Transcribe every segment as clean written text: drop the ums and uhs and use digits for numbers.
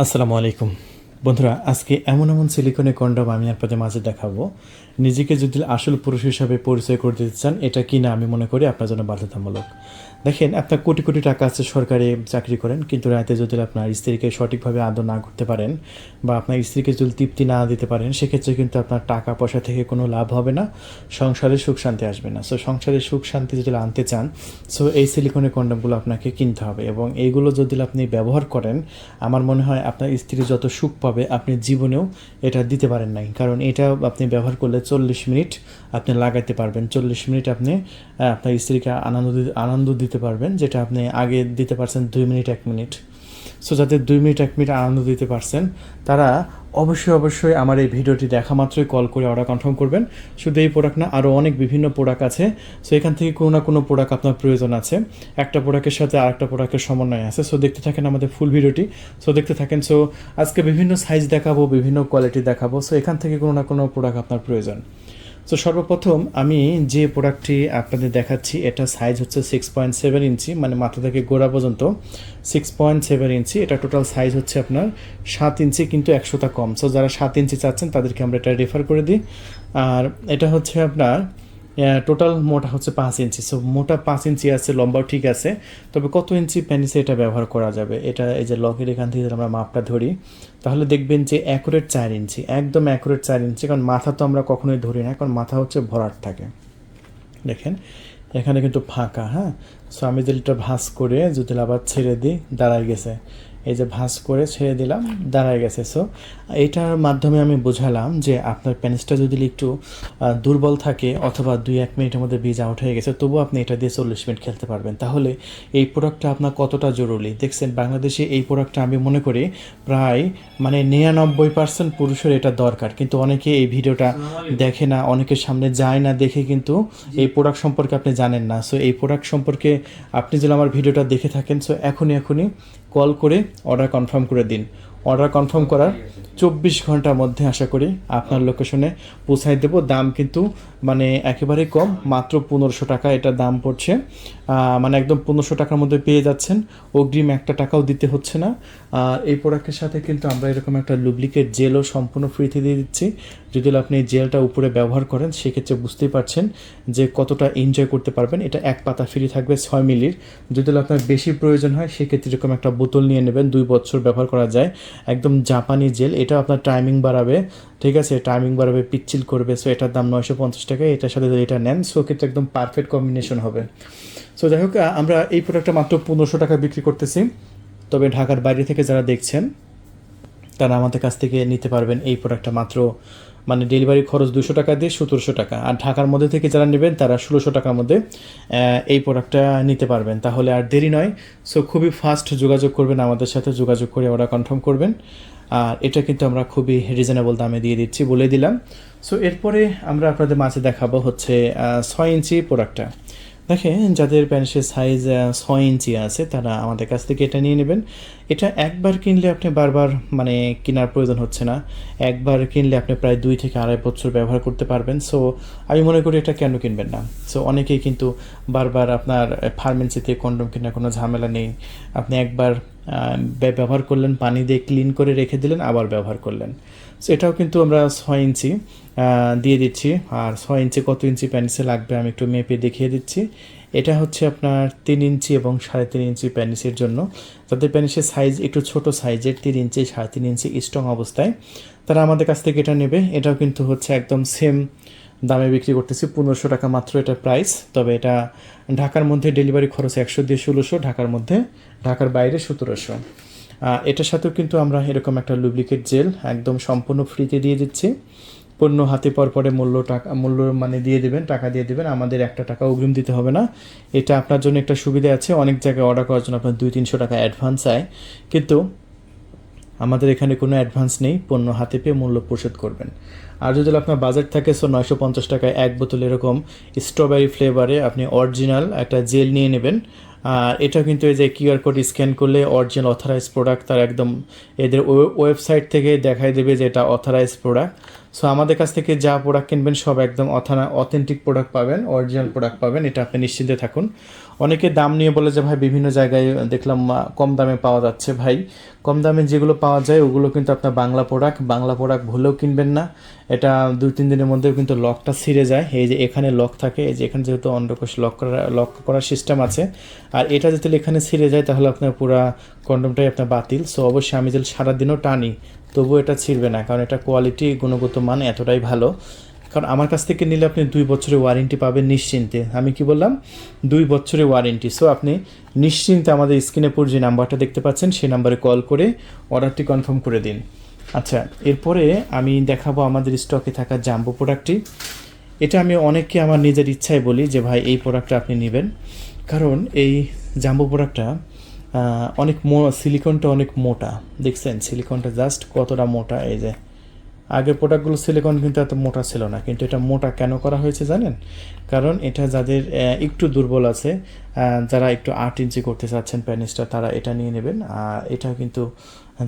আসসালামু আলাইকুম বন্ধুরা, আজকে এমন সিলিকনের কন্ডম আমি আপনাদের মাঝে দেখাবো। নিজেকে যদি আসল পুরুষ হিসাবে পরিচয় করে দিতে চান, এটা কি না আমি মনে করি আপনার জন্য বাধ্যতামূলক। দেখেন, আপনার কোটি কোটি টাকা আছে, সরকারি চাকরি করেন, কিন্তু রাতে যদি আপনার স্ত্রীকে সঠিকভাবে আদর না করতে পারেন বা আপনার স্ত্রীকে যদি তৃপ্তি না দিতে পারেন, সেক্ষেত্রে কিন্তু আপনার টাকা পয়সা থেকে কোনো লাভ হবে না, সংসারে সুখ শান্তি আসবে না। সো সংসারে সুখ শান্তি যদি আনতে চান, সো এই সিলিকনের কন্ডমগুলো আপনাকে কিনতে হবে, এবং এইগুলো যদি আপনি ব্যবহার করেন, আমার মনে হয় আপনার স্ত্রী যত সুখ পাবে আপনি জীবনেও এটা দিতে পারেন নাই। কারণ এটা আপনি ব্যবহার করলে 40 মিনিট আপনি লাগাইতে পারবেন, 40 মিনিট আপনি আপনার স্ত্রীকে আনন্দ দিতে পারবেন, যেটা আপনি আগে দিতে পারছেন 2 মিনিট 1 মিনিট। সো যাদের 2 মিনিট 1 মিনিট আনন্দ দিতে পারছেন, তারা অবশ্যই আমার এই ভিডিওটি দেখা মাত্রই কল করে অর্ডার কনফার্ম করবেন। শুধু এই প্রোডাক্ট না, আরও অনেক বিভিন্ন প্রোডাক্ট আছে। সো এখান থেকে কোনো না কোনো প্রোডাক্ট আপনার প্রয়োজন আছে, একটা প্রোডাক্টের সাথে আরেকটা প্রোডাক্টের সমন্বয় আছে। সো দেখতে থাকেন আমাদের ফুল ভিডিওটি, সো দেখতে থাকেন। সো আজকে বিভিন্ন সাইজ দেখাবো, বিভিন্ন কোয়ালিটি দেখাবো। সো এখান থেকে কোনো না কোনো প্রোডাক্ট আপনার প্রয়োজন। সো সর্বপ্রথম আমি যে প্রোডাক্টটি আপনাদের দেখাচ্ছি, এটা সাইজ হচ্ছে 6.7 ইঞ্চি, মানে মাথা থেকে গোড়া পর্যন্ত 6.7 ইঞ্চি। এটা টোটাল সাইজ হচ্ছে আপনার 7 ইঞ্চি, কিন্তু 100টা কম। সো যারা 7 ইঞ্চি চাচ্ছেন তাদেরকে আমরা এটা রেফার করে দিই। আর এটা হচ্ছে আপনার টোটাল মোটা হচ্ছে 5 ইঞ্চি। সো মোটা 5 ইঞ্চি আছে, লম্বাও ঠিক আছে। তবে কত ইঞ্চি প্যানিসে এটা ব্যবহার করা যাবে, এটা এই যে লকের এখান থেকে আমরা মাপটা ধরি, তাহলে দেখবেন যে অ্যাকুরেট 4 ইঞ্চি, একদম অ্যাকুরেট 4 ইঞ্চি। কারণ মাথা তো আমরা কখনোই ধরি না, কারণ মাথা হচ্ছে ভরাট থাকে। দেখেন এখানে কিন্তু ফাঁকা। হ্যাঁ, সো আমি যদি এটা ভাঁজ করে যদি আবার ছেড়ে দিই, দাঁড়ায় গেছে। এই যে ভাঁজ করে ছেড়ে দিলাম, দাঁড়ায় গেছে। সো এইটার মাধ্যমে আমি বোঝালাম যে আপনার প্যানিসটা যদি একটু দুর্বল থাকে অথবা 2-1 মিনিটের মধ্যে বীজ আউট হয়ে গেছে, তবুও আপনি এটা দিয়ে 40 মিনিট খেলতে পারবেন। তাহলে এই প্রোডাক্টটা আপনার কতটা জরুরি দেখছেন। বাংলাদেশে এই প্রোডাক্টটা আমি মনে করি প্রায় 99% পুরুষের এটা দরকার, কিন্তু অনেকে এই ভিডিওটা দেখে না, অনেকের সামনে যায় না, দেখে কিন্তু এই প্রোডাক্ট সম্পর্কে আপনি জানেন না। সো এই প্রোডাক্ট সম্পর্কে আপনি যদি আমার ভিডিওটা দেখে থাকেন, সো এখনই কল করে অর্ডার কনফার্ম করে দিন। অর্ডার কনফার্ম করার 24 ঘন্টার মধ্যে আশা করি আপনার লোকেশনে পৌঁছায় দেবো। দাম কিন্তু একেবারেই কম, মাত্র 1500 টাকা এটা দাম পড়ছে। একদম 1500 টাকার মধ্যে পেয়ে যাচ্ছেন, অগ্রিম 1 টাকাও দিতে হচ্ছে না। আর এই প্রোডাক্টের সাথে কিন্তু আমরা এরকম একটা লুব্রিকেট জেলও সম্পূর্ণ ফ্রিতে দিয়ে দিচ্ছি। যদি আপনি এই জেলটা উপরে ব্যবহার করেন, সেক্ষেত্রে বুঝতেই পারছেন যে কতটা এনজয় করতে পারবেন। এটা 1 পাতা ফ্রি থাকবে 6 মিলির। যদি আপনার বেশি প্রয়োজন হয়, সেক্ষেত্রে এরকম একটা বোতল নিয়ে নেবেন, 2 বছর ব্যবহার করা যায়। একদম জাপানি জেল, এটা আপনার টাইমিং বাড়াবে, ঠিক আছে, টাইমিং বাড়াবে, পিচ্ছিল করবে। সো এটার দাম 950 টাকা। এটার সাথে যদি এটা নেন, সো কিন্তু একদম পারফেক্ট কম্বিনেশন হবে। সো যাই হোক, আমরা এই প্রোডাক্টটা মাত্র 1500 টাকা বিক্রি করতেছি। তবে ঢাকার বাইরে থেকে যারা দেখছেন, তারা আমাদের কাছ থেকে নিতে পারবেন এই প্রোডাক্টটা মাত্র ডেলিভারি খরচ 200 টাকা দিয়ে 1700 টাকা। আর ঢাকার মধ্যে থেকে যারা নেবেন, তারা 1600 টাকার মধ্যে এই প্রোডাক্টটা নিতে পারবেন। তাহলে আর দেরি নয়। সো খুবই ফাস্ট যোগাযোগ করবেন, আমাদের সাথে যোগাযোগ করে অর্ডার কনফার্ম করবেন। আর এটা কিন্তু আমরা খুবই রিজনেবল দামে দিয়ে দিচ্ছি, বলে দিলাম। সো এরপরে আমরা আপনাদের মাঝে দেখাবো হচ্ছে 6 ইঞ্চি প্রোডাক্টটা। দেখেন, যাদের প্যান্টের সাইজ 6 ইঞ্চি আছে, তারা আমাদের কাছ থেকে এটা নিয়ে নেবেন। এটা একবার কিনলে আপনি বারবার কেনার প্রয়োজন হচ্ছে না। একবার কিনলে আপনি প্রায় 2 থেকে আড়াই বছর ব্যবহার করতে পারবেন। সো আমি মনে করি এটা কেন কিনবেন না। সো অনেকেই কিন্তু বারবার আপনার ফার্মেসিতে কন্ডম কেনার কোনো ঝামেলা নেই। আপনি একবার ব্যবহার করলেন, পানি দিয়ে ক্লিন করে রেখে দিলেন, আবার ব্যবহার করলেন। সো এটাও কিন্তু আমরা 6 ইঞ্চি দিয়ে দিচ্ছি। আর 6 ইঞ্চি কত ইঞ্চি প্যানিসে লাগবে আমি একটু মেপে দেখিয়ে দিচ্ছি। এটা হচ্ছে আপনার 3 ইঞ্চি এবং 3.5 ইঞ্চি প্যানিসের জন্য। যাদের প্যানিসের সাইজ একটু ছোট সাইজের, 3 ইঞ্চি 3.5 ইঞ্চি স্ট্রং অবস্থায়, তারা আমাদের কাছ থেকে এটা নেবে। এটাও কিন্তু হচ্ছে একদম সেম দামে বিক্রি করতেছি, 1500 টাকা মাত্র এটা প্রাইস। তবে এটা ঢাকার মধ্যে ডেলিভারি খরচ 100 দিয়ে 1600, ঢাকার মধ্যে, ঢাকার বাইরে 1700। এটার সাথেও কিন্তু আমরা এরকম একটা লুব্রিকেট জেল একদম সম্পূর্ণ ফ্রিতে দিয়ে দিচ্ছি। পণ্য হাতে পাওয়ার পরে মূল্য দিয়ে দেবেন, টাকা দিয়ে দেবেন, আমাদের 1 টাকা অগ্রিম দিতে হবে না। এটা আপনার জন্য একটা সুবিধা আছে। অনেক জায়গায় অর্ডার করার জন্য আপনার 200-300 টাকা অ্যাডভান্স চায়, কিন্তু আমাদের এখানে কোনো অ্যাডভান্স নেই, পণ্য হাতে পেয়ে মূল্য পরিশোধ করবেন। আর যদি আপনার বাজেট থাকে, সো 950 টাকায় 1 বোতল এরকম স্ট্রবেরি ফ্লেভারে আপনি অরিজিনাল একটা জেল নিয়ে নেবেন। এটা কিন্তু এই যে কিউআর কোড স্ক্যান করলে অরিজিনাল অথরাইজ প্রোডাক্ট, তার একদম এদের ওয়েবসাইট থেকে দেখাই দেবে যে এটা অথরাইজ প্রোডাক্ট। সো আমাদের কাছ থেকে যা প্রোডাক্ট কিনবেন সব একদম অথেন্টিক প্রোডাক্ট পাবেন, অরিজিনাল প্রোডাক্ট পাবেন, এটা আপনি নিশ্চিন্তে থাকুন। অনেকে দাম নিয়ে বলে যে ভাই বিভিন্ন জায়গায় দেখলাম কম দামে পাওয়া যাচ্ছে। ভাই কম দামে যেগুলো পাওয়া যায় ওগুলো কিন্তু আপনার বাংলা প্রোডাক্ট ভুলেও কিনবেন না। এটা 2-3 দিনের মধ্যেও কিন্তু লকটা ছিঁড়ে যায়। এই যে এখানে লক থাকে, এই যে এখানে যেহেতু অন্ডকোষ লক করার সিস্টেম আছে, আর এটা যদি এখানে ছিঁড়ে যায় তাহলে আপনার পুরো কন্ডমটাই আপনার বাতিল। সো অবশ্যই আমি যদি সারাদিনও টানি তবুও এটা ছিঁড়বে না, কারণ এটা কোয়ালিটি গুণগত মান এতটাই ভালো। কারণ আমার কাছ থেকে নিলে আপনি 2 বছরের ওয়ারেন্টি পাবেন নিশ্চিন্তে। আমি কি বললাম, 2 বছরের ওয়ারেন্টি। সো আপনি নিশ্চিন্তে আমাদের স্ক্রিনে পর যে নাম্বারটা দেখতে পাচ্ছেন সেই নাম্বারে কল করে অর্ডারটি কনফার্ম করে দিন। আচ্ছা, এরপরে আমি দেখাবো আমাদের স্টকে থাকা জাম্বো প্রোডাক্টটি। এটা আমি অনেককে আমার নিজের ইচ্ছায় বলি যে ভাই এই প্রোডাক্টটা আপনি নেবেন, কারণ এই জাম্বো প্রোডাক্টটা অনেক সিলিকনটা অনেক মোটা। দেখছেন সিলিকনটা জাস্ট কতটা মোটা। এই যে আগের প্রোডাক্টগুলো সিলিকন কিন্তু এত মোটা ছিল না, কিন্তু এটা মোটা কেন করা হয়েছে জানেন? কারণ এটা যাদের একটু দুর্বল আছে, যারা একটু 8 ইঞ্চি করতে চাচ্ছেন প্যানিসটা, তারা এটা নিয়ে নেবেন। আর এটা কিন্তু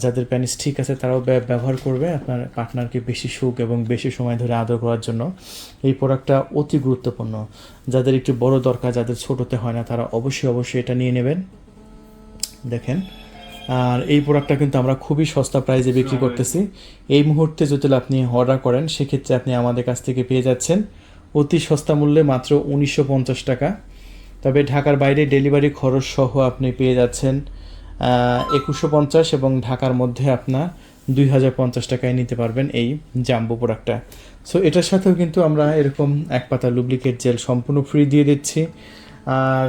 যাদের প্যানিস ঠিক আছে তারাও ব্যবহার করবে আপনার পার্টনারকে বেশি সুখ এবং বেশি সময় ধরে আদর করার জন্য। এই প্রোডাক্টটা অতি গুরুত্বপূর্ণ। যাদের একটু বড় দরকার, যাদের ছোটোতে হয় না, তারা অবশ্যই এটা নিয়ে নেবেন। দেখেন, আর এই প্রোডাক্টটা কিন্তু আমরা খুবই সস্তা প্রাইসে বিক্রি করতেছি। এই মুহূর্তে যদি আপনি অর্ডার করেন সেক্ষেত্রে আপনি আমাদের কাছ থেকে পেয়ে যাচ্ছেন অতি সস্তা মূল্যে মাত্র 1950 টাকা। তবে ঢাকার বাইরে ডেলিভারি খরচ সহ আপনি পেয়ে যাচ্ছেন 2150, এবং ঢাকার মধ্যে আপনার 2050 টাকায় নিতে পারবেন এই জাম্বো প্রোডাক্টটা। সো এটার সাথেও কিন্তু আমরা এরকম এক পাতা লুব্রিকেট জেল সম্পূর্ণ ফ্রি দিয়ে দিচ্ছি। আর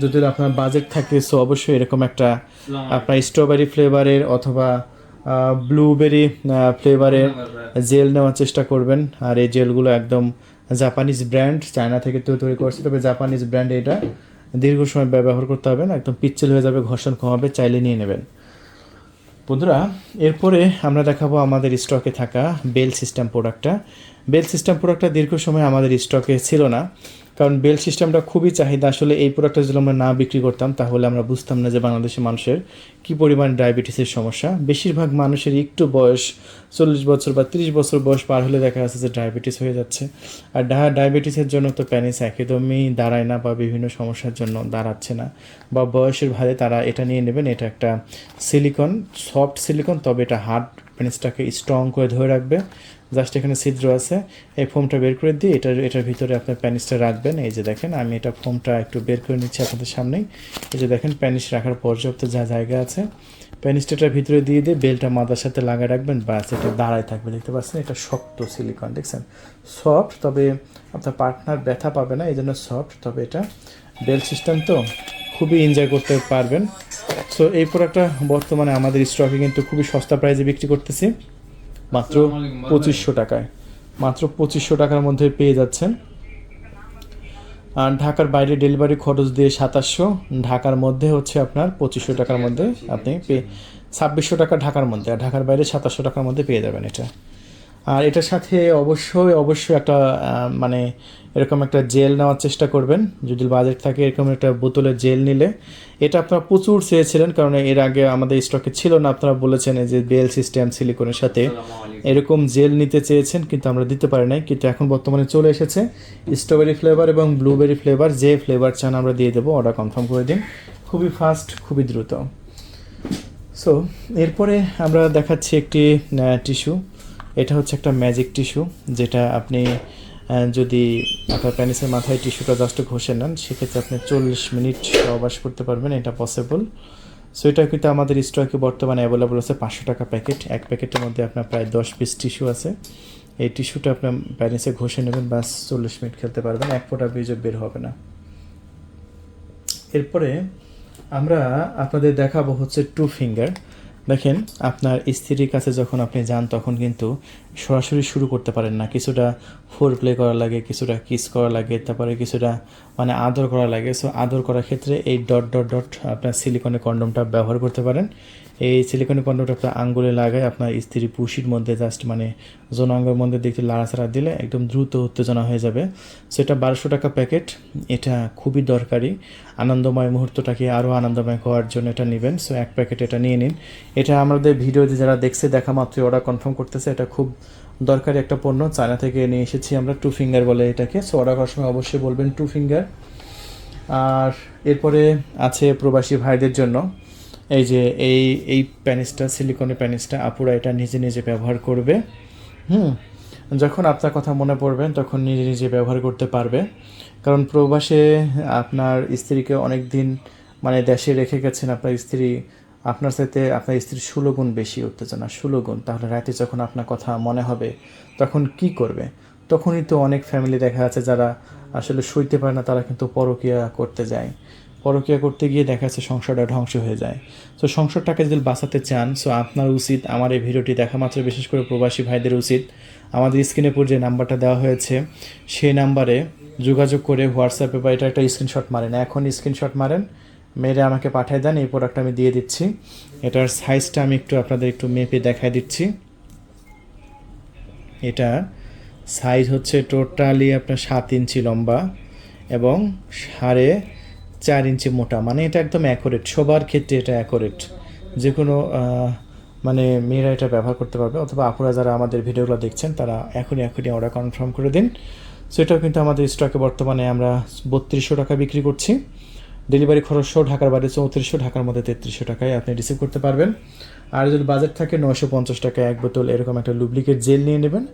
যদি আপনার বাজেট থাকে সো অবশ্যই এরকম একটা আপনার স্ট্রবেরি ফ্লেভারের অথবা ব্লুবেরি ফ্লেভারের জেল নেওয়ার চেষ্টা করবেন। আর এই জেলগুলো একদম জাপানিজ ব্র্যান্ড, চায়না থেকে তৈরি করছে, তবে জাপানিজ ব্র্যান্ড। এটা দীর্ঘ সময় ব্যবহার করতে হবে না, একদম পিচ্ছিল হয়ে যাবে, ঘর্ষণ কমাবে, চাইলে নিয়ে নেবেন। বন্ধুরা, এরপরে আমরা দেখাবো আমাদের স্টকে থাকা বেল সিস্টেম প্রোডাক্টটা। বেল সিস্টেম প্রোডাক্টটা দীর্ঘ সময় আমাদের স্টকে ছিল না, কারণ বেল সিস্টেমটা খুবই চাহিদা। আসলে এই প্রোডাক্টটা যদি আমরা না বিক্রি করতাম তাহলে আমরা বুঝতাম না যে বাংলাদেশের মানুষের কী পরিমাণ ডায়াবেটিসের সমস্যা। বেশিরভাগ মানুষের একটু বয়স 40 বছর বা 30 বছর বয়স পার হলে দেখা যাচ্ছে যে ডায়াবেটিস হয়ে যাচ্ছে। আর ডায়াবেটিসের জন্য তো প্যানিস একদমই দাঁড়ায় না, বা বিভিন্ন সমস্যার জন্য দাঁড়াচ্ছে না, বা বয়সের ভারে তারা এটা নিয়ে নেবেন। এটা একটা সিলিকন, সফট সিলিকন, তবে এটা হার্ড প্যানিসটাকে স্ট্রং করে ধরে রাখবে। জাস্ট এখানে ছিদ্র আছে, এই ফোমটা বের করে দিয়ে এটার ভিতরে আপনার প্যানিসটা রাখবেন। এই যে দেখেন, আমি এটা ফোমটা একটু বের করে নিচ্ছি আপনাদের সামনেই। এই যে দেখেন, প্যানিস রাখার পর্যাপ্ত যা জায়গা আছে, প্যানিসটার ভিতরে দিয়ে বেলটা মাথার সাথে লাগিয়ে রাখবেন, বাস এটা দাঁড়ায় থাকবে। দেখতে পাচ্ছেন এটা শক্ত সিলিকন, দেখছেন সফট, তবে আপনার পার্টনার ব্যথা পাবে না, এই জন্য সফট। তবে এটা বেল সিস্টেম তো খুবই এনজয় করতে পারবেন। সো এই প্রোডাক্টটা বর্তমানে আমাদের স্টকে কিন্তু খুবই সস্তা প্রাইসে বিক্রি করতেছি, মাত্র 2500 টাকায়। মাত্র 2500 টাকার মধ্যে পেয়ে যাচ্ছেন। আর ঢাকার বাইরে ডেলিভারি খরচ দিয়ে 2700, ঢাকার মধ্যে হচ্ছে আপনার 2500 টাকার মধ্যে আপনি 2600 টাকা ঢাকার মধ্যে, আর ঢাকার বাইরে 2700 টাকার মধ্যে পেয়ে যাবেন এটা। আর এটার সাথে অবশ্যই একটা মানে এরকম একটা জেল নেওয়ার চেষ্টা করবেন যদি বাজেট থাকে। এরকম একটা বোতলের জেল নিলে, এটা আপনারা প্রচুর চেয়েছিলেন, কারণ এর আগে আমাদের স্টকে ছিল না। আপনারা বলেছেন যে বেল সিস্টেম সিলিকনের সাথে এরকম জেল নিতে চেয়েছেন, কিন্তু আমরা দিতে পারি নাই। কিন্তু এখন বর্তমানে চলে এসেছে স্ট্রবেরি ফ্লেভার এবং ব্লুবেরি ফ্লেভার। যে ফ্লেভার চান আমরা দিয়ে দেবো, অর্ডার কনফার্ম করে দিন, খুবই ফাস্ট, খুবই দ্রুত। সো এরপরে আমরা দেখাচ্ছি একটি টিস্যু। এটা হচ্ছে একটা ম্যাজিক টিস্যু, যেটা আপনি যদি আপনার প্যানিসের মাথায় টিস্যুটা জাস্ট ঘষে নেন সেক্ষেত্রে আপনি 40 মিনিট সহবাস করতে পারবেন, এটা পসিবল। সো এটা কিন্তু আমাদের স্টকে বর্তমানে অ্যাভেলেবল আছে 500 টাকা প্যাকেট। এক প্যাকেটের মধ্যে আপনার প্রায় 10 পিস টিস্যু আছে। এই টিস্যুটা আপনার প্যানিসে ঘষে নেবেন, বাস 40 মিনিট খেলতে পারবেন, এক ফোঁটা বীজও বের হবে না। এরপরে আমরা আপনাদের দেখাবো হচ্ছে 2 ফিঙ্গার। দেখেন, আপনার স্ত্রীর কাছে যখন আপনি যান তখন কিন্তু সরাসরি শুরু করতে পারেন না, কিছুটা ফোর প্লে করা লাগে, কিছুটা কিস করা লাগে, তারপরে কিছুটা মানে আদর করা লাগে। সো আদর করার ক্ষেত্রে এই ডট আপনার সিলিকনের কন্ডোমটা ব্যবহার করতে পারেন। এই সিলিকনের কন্ডোমটা আপনার আঙ্গুলে লাগায় আপনার স্ত্রী পুশির মধ্যে জাস্ট মানে জনাঙ্গের মধ্যে দেখতে লাড়াচাড়া দিলে একদম দ্রুত উত্তেজনা হয়ে যাবে। সো এটা 1200 টাকা প্যাকেট। এটা খুবই দরকারি, আনন্দময় মুহূর্তটাকে আরও আনন্দময় হওয়ার জন্য এটা নেবেন। সো এক প্যাকেট এটা নিয়ে নিন। এটা আমাদের ভিডিওতে যারা দেখছে দেখা মাত্রই অর্ডার কনফার্ম করতেছে। এটা খুব দরকারি একটা পণ্য, চায়না থেকে নিয়ে এসেছি আমরা, 2 ফিঙ্গার বলে এটাকে। সো অর্ডার করার সময় অবশ্যই বলবেন 2 ফিঙ্গার। আর এরপরে আছে প্রবাসী ভাইদের জন্য এই যে এই প্যানিসটা, সিলিকনের প্যানিসটা, আপুরা এটা নিজে নিজে ব্যবহার করবে। যখন আপনার কথা মনে পড়বেন তখন নিজে নিজে ব্যবহার করতে পারবে। কারণ প্রবাসে আপনার স্ত্রীকে অনেক দিন মানে দেশে রেখে গেছেন, আপনার স্ত্রী আপনার সাথে আপনার স্ত্রীর 16 গুণ বেশি উত্তেজনা, 16 গুণ। তাহলে রাতে যখন আপনার কথা মনে হবে তখন কি করবে? তখনই তো অনেক ফ্যামিলি দেখা যাচ্ছে যারা আসলে সইতে পারে না, তারা কিন্তু পরকীয়া করতে যায়। পরকীয়া করতে গিয়ে দেখা যাচ্ছে সংসারটা ধ্বংস হয়ে যায়। সো সংসারটাকে যদি বাঁচাতে চান, সো আপনার উচিত আমার এই ভিডিওটি দেখা মাত্র, বিশেষ করে প্রবাসী ভাইদের উচিত আমাদের স্ক্রিনের উপর যে নাম্বারটা দেওয়া হয়েছে সেই নাম্বারে যোগাযোগ করে হোয়াটসঅ্যাপে বা এটা একটা স্ক্রিনশট মারেন, এখন স্ক্রিনশট মারেন, মেরে আমাকে পাঠিয়ে দেন। এই প্রোডাক্টটা আমি দিয়ে দিচ্ছি। এটার সাইজটা আমি একটু আপনাদের একটু মেপে দেখাই দিচ্ছি। এটা সাইজ হচ্ছে টোটালি আপনার 7 ইঞ্চি লম্বা এবং 4.5 ইঞ্চি মোটা, মানে এটা একদম অ্যাকুরেট, সবার ক্ষেত্রে এটা অ্যাকুরেট। যে কোনো মানে মেয়েরা এটা ব্যবহার করতে পারবে, অথবা আপুরা যারা আমাদের ভিডিওগুলো দেখছেন তারা এখনই অর্ডার কনফার্ম করে দিন। সো এটাও কিন্তু আমাদের স্টকে বর্তমানে আমরা 3200 টাকা বিক্রি করছি। ডেলিভারি খরচ সহ ঢাকার বাইরে 3400, ঢাকার মধ্যে 3300 টাকায় আপনি রিসিভ করতে পারবেন। আর যদি বাজেট থাকে 950 টাকায় 1 বোতল এরকম একটা লুব্রিকেট জেল নিয়ে নেবেন।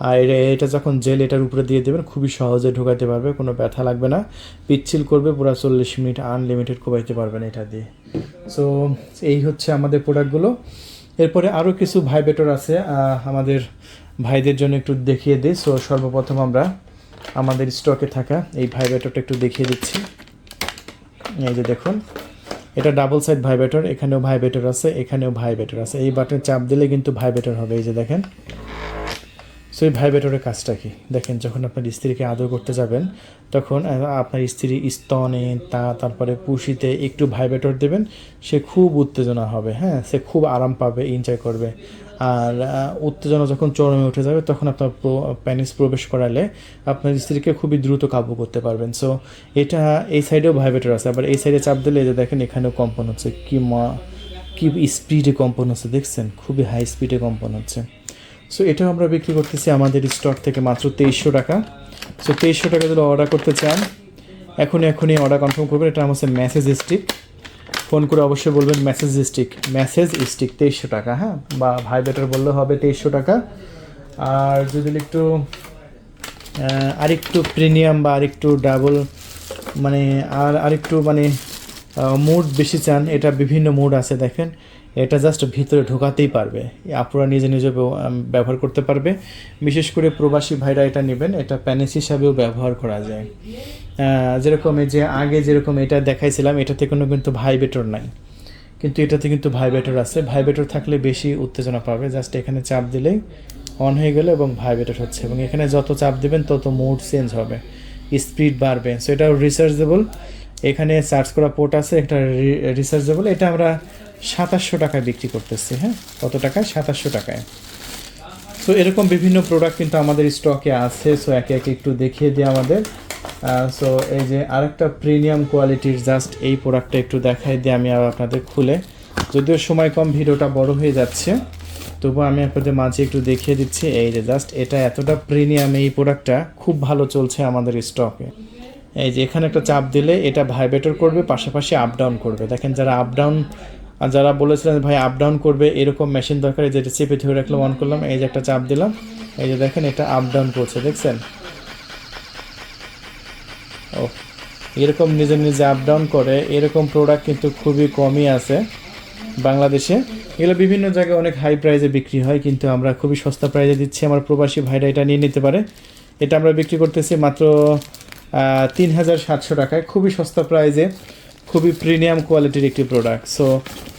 আর এটা যখন জেল এটার উপরে দিয়ে দেবেন, খুবই সহজে ঢোকাতে পারবে, কোনো ব্যথা লাগবে না, পিচ্ছিল করবে, পুরো 40 মিনিট আনলিমিটেড কোবাইতে পারবেন এটা দিয়ে। সো এই হচ্ছে আমাদের প্রোডাক্টগুলো। এরপরে আরও কিছু ভাইব্রেটর আছে আমাদের ভাইদের জন্য, একটু দেখিয়ে দিই। সো সর্বপ্রথম আমরা আমাদের স্টকে থাকা এই ভাইব্রেটরটা একটু দেখিয়ে দিচ্ছি। এই যে দেখুন, এটা ডাবল সাইড ভাইব্রেটর, এখানেও ভাইব্রেটর আছে, এখানেও ভাইব্রেটর আছে। এই বাটনে চাপ দিলে কিন্তু ভাইব্রেটর হবে, এই যে দেখেন। সো এই ভাইব্রেটরের কাজটা কি দেখেন, যখন আপনার স্ত্রীকে আদর করতে যাবেন তখন আপনার স্ত্রী স্তনে তারপরে পুশিতে একটু ভাইব্রেটর দেবেন, সে খুব উত্তেজনা হবে, হ্যাঁ, সে খুব আরাম পাবে, এনজয় করবে। আর উত্তেজনা যখন চরমে উঠে যাবে তখন আপনার প্যানিস প্রবেশ করালে আপনার স্ত্রীকে খুবই দ্রুত কাবু করতে পারবেন। সো এটা এই সাইডেও ভাইব্রেটর আছে, আবার এই সাইডে চাপ দিলে যে দেখেন এখানেও কম্পন হচ্ছে, কি স্পিডে কম্পন হচ্ছে, দেখছেন খুবই হাই স্পিডে কম্পন হচ্ছে। সো এটাও আমরা বিক্রি করতেছি আমাদের স্টক থেকে মাত্র 2300 টাকা। সো 2300 টাকা যদি অর্ডার করতে চান এখনই অর্ডার কনফার্ম করবেন। এটা আমার হচ্ছে মেসেজ স্টিক, ফোন করে অবশ্যই বলবেন মেসেজ স্টিক 2300 টাকা, হ্যাঁ, বা ভাইব্রেটর বললে হবে 2300 টাকা। আর যদি একটু আরেকটু প্রিমিয়াম বা আরেকটু ডাবল মানে আরেকটু মানে মুড বেশি চান, এটা বিভিন্ন মুড আছে দেখেন, এটা জাস্ট ভিতরে ঢোকাতেই পারবে, আপুরা নিজে নিজে ব্যবহার করতে পারবে। বিশেষ করে প্রবাসী ভাইরা এটা নেবেন, এটা প্যানিস হিসাবেও ব্যবহার করা যায়। যেরকম এই যে আগে যেরকম এটা দেখাইছিলাম, এটাতে কোনো কিন্তু ভাইব্রেটর নাই, কিন্তু এটাতে কিন্তু ভাইব্রেটর আছে। ভাইব্রেটর থাকলে বেশি উত্তেজনা পাবে, জাস্ট এখানে চাপ দিলেই অন হয়ে গেল এবং ভাইব্রেটর হচ্ছে, এবং এখানে যত চাপ দেবেন তত মুড চেঞ্জ হবে, স্পিড বাড়বে। সো এটাও রিচার্জেবল, এখানে চার্জ করা পোর্ট আছে, একটা রিচার্জেবল। এটা আমরা 2700 টাকায় বিক্রি করতেছি, হ্যাঁ, কত টাকায়? 2700 টাকায়। সো এরকম বিভিন্ন প্রোডাক্ট কিন্তু আমাদের স্টকে আছে। সো একে একে একটু দেখিয়ে দিই আমাদের। সো এই যে আরেকটা প্রিমিয়াম কোয়ালিটির জাস্ট এই প্রোডাক্টটা একটু দেখাই দিই আমি আপনাদের খুলে, যদিও সময় কম, ভিডিওটা বড় হয়ে যাচ্ছে, তবুও আমি আপনাদের মাঝে একটু দেখিয়ে দিচ্ছি। এই যে জাস্ট এটা এতটা প্রিমিয়াম, এই প্রোডাক্টটা খুব ভালো চলছে আমাদের স্টকে। এই যে এখানে একটা চাপ দিলে এটা ভাইব্রেটর করবে, পাশাপাশি আপ ডাউন করবে। দেখেন যারা বলেছিলেন ভাই আপ ডাউন করবে এরকম মেশিন দরকার, যেটা চেপে ধরে রাখলাম, অন করলাম, এই যে একটা চাপ দিলাম, এই যে দেখেন এটা আপ ডাউন করছে, দেখছেন? ও এরকম নিজে নিজে আপ ডাউন করে, এরকম প্রোডাক্ট কিন্তু খুবই কমই আছে বাংলাদেশে। এগুলো বিভিন্ন জায়গায় অনেক হাই প্রাইসে বিক্রি হয়, কিন্তু আমরা খুবই সস্তা প্রাইসে দিচ্ছি, আমার প্রবাসী ভাইরা এটা নিয়ে নিতে পারে। এটা আমরা বিক্রি করতেছি মাত্র 3700 টাকায়, খুবই সস্তা প্রাইসে, খুবই প্রিমিয়াম কোয়ালিটির একটি প্রোডাক্ট। সো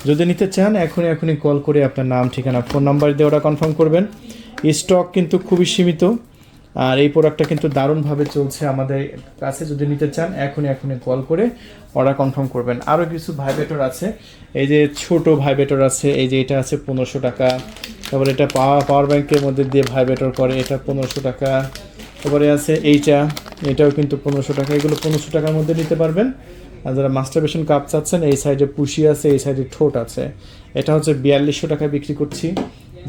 যদি নিতে চান এখনই কল করে আপনার নাম, ঠিকানা, ফোন নাম্বার দিয়ে ওটা কনফার্ম করবেন। স্টক কিন্তু খুবই সীমিত, আর এই প্রোডাক্টটা কিন্তু দারুণভাবে চলছে আমাদের কাছে। যদি নিতে চান এখনই কল করে অর্ডার কনফার্ম করবেন। আরও কিছু ভাইব্রেটর আছে, এই যে ছোট ভাইব্রেটর আছে, এই যে এটা আছে 1500 টাকা। তারপরে এটা পাওয়ার ব্যাংকের মধ্যে দিয়ে ভাইব্রেটর করে, এটা 1500 টাকা। তারপরে আছে এটাও কিন্তু 1500 টাকা। এগুলো 1500 টাকার মধ্যে নিতে পারবেন। আর যারা মাস্টারবেশন কাপ চাচ্ছেন, এই সাইডে পুশি আছে, এই সাইডে ঠোঁট আছে, এটা হচ্ছে 4200 টাকা বিক্রি করছি।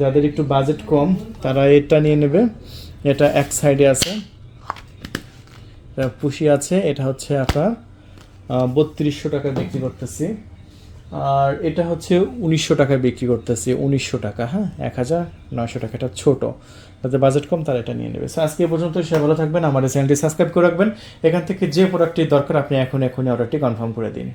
যাদের একটু বাজেট কম তারা এটা নিয়ে নেবে। এটা এক সাইডে আছে, এটা পুশি আছে, এটা হচ্ছে আপনার 3200 টাকা বিক্রি করতেছি। আর এটা হচ্ছে 1900 টাকায় বিক্রি করতেছি, 1900 টাকা, হ্যাঁ, 1900 টাকা। এটা ছোটো, যাদের বাজেট কম তারা এটা নিয়ে নেবে। সো আজকে এ পর্যন্ত, সে ভালো থাকবেন, আমার এই চ্যানেলটি সাবস্ক্রাইব করে রাখবেন। এখান থেকে যে প্রোডাক্টটি দরকার আপনি এখনই অর্ডারটি কনফার্ম করে দিন।